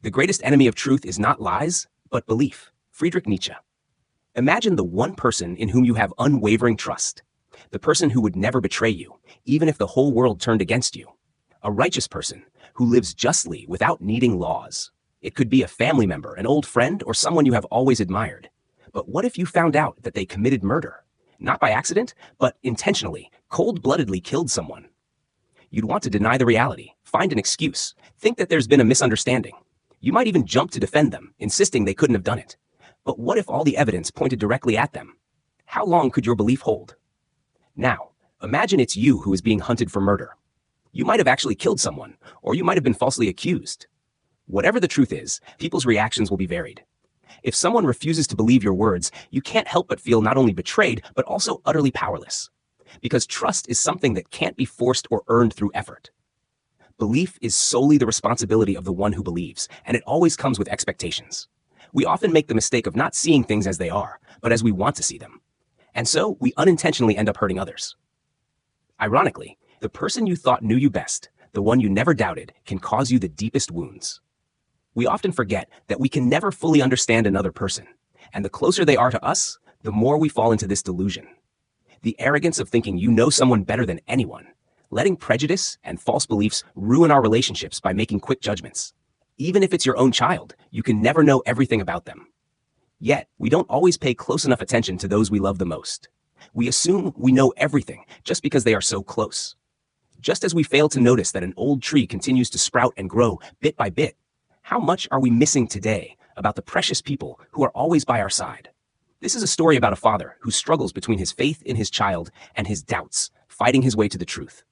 The greatest enemy of truth is not lies, but belief. Friedrich Nietzsche. Imagine the one person in whom you have unwavering trust. The person who would never betray you, even if the whole world turned against you. A righteous person who lives justly without needing laws. It could be a family member, an old friend, or someone you have always admired. But what if you found out that they committed murder? Not by accident, but intentionally, cold-bloodedly killed someone. You'd want to deny the reality, find an excuse, think that there's been a misunderstanding. You might even jump to defend them, insisting they couldn't have done it. But what if all the evidence pointed directly at them? How long could your belief hold? Now, imagine it's you who is being hunted for murder. You might have actually killed someone, or you might have been falsely accused. Whatever the truth is, people's reactions will be varied. If someone refuses to believe your words, you can't help but feel not only betrayed, but also utterly powerless. Because trust is something that can't be forced or earned through effort. Belief is solely the responsibility of the one who believes, and it always comes with expectations. We often make the mistake of not seeing things as they are, but as we want to see them. And so, we unintentionally end up hurting others. Ironically, the person you thought knew you best, the one you never doubted, can cause you the deepest wounds. We often forget that we can never fully understand another person, and the closer they are to us, the more we fall into this delusion. The arrogance of thinking you know someone better than anyone, letting prejudice and false beliefs ruin our relationships by making quick judgments. Even if it's your own child, you can never know everything about them. Yet, we don't always pay close enough attention to those we love the most. We assume we know everything just because they are so close. Just as we fail to notice that an old tree continues to sprout and grow bit by bit, how much are we missing today about the precious people who are always by our side? This is a story about a father who struggles between his faith in his child and his doubts, fighting his way to the truth.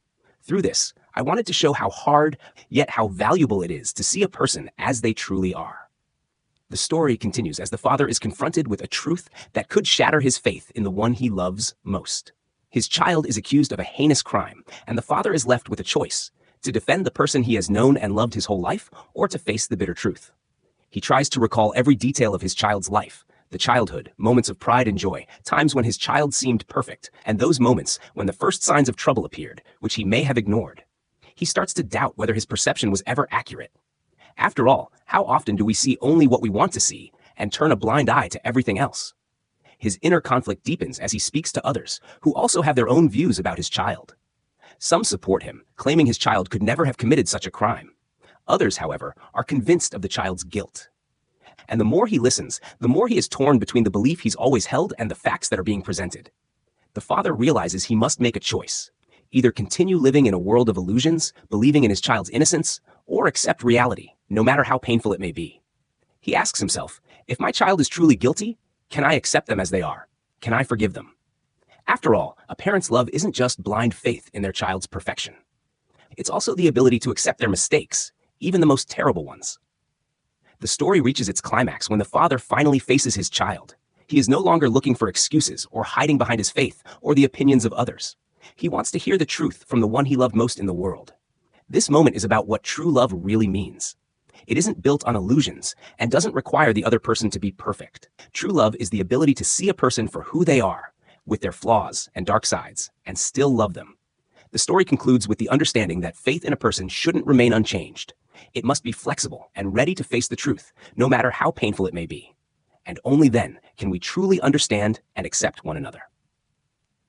Through this, I wanted to show how hard, yet how valuable it is to see a person as they truly are. The story continues as the father is confronted with a truth that could shatter his faith in the one he loves most. His child is accused of a heinous crime, and the father is left with a choice: to defend the person he has known and loved his whole life, or to face the bitter truth. He tries to recall every detail of his child's life, the childhood, moments of pride and joy, times when his child seemed perfect, and those moments when the first signs of trouble appeared, which he may have ignored. He starts to doubt whether his perception was ever accurate. After all, how often do we see only what we want to see and turn a blind eye to everything else? His inner conflict deepens as he speaks to others who also have their own views about his child. Some support him, claiming his child could never have committed such a crime. Others, however, are convinced of the child's guilt. And the more he listens, the more he is torn between the belief he's always held and the facts that are being presented. The father realizes he must make a choice: either continue living in a world of illusions, believing in his child's innocence, or accept reality, no matter how painful it may be. He asks himself, if my child is truly guilty, can I accept them as they are? Can I forgive them? After all, a parent's love isn't just blind faith in their child's perfection. It's also the ability to accept their mistakes, even the most terrible ones. The story reaches its climax when the father finally faces his child. He is no longer looking for excuses or hiding behind his faith or the opinions of others. He wants to hear the truth from the one he loved most in the world. This moment is about what true love really means. It isn't built on illusions and doesn't require the other person to be perfect. True love is the ability to see a person for who they are, with their flaws and dark sides, and still love them. The story concludes with the understanding that faith in a person shouldn't remain unchanged. It must be flexible and ready to face the truth, no matter how painful it may be. And only then can we truly understand and accept one another.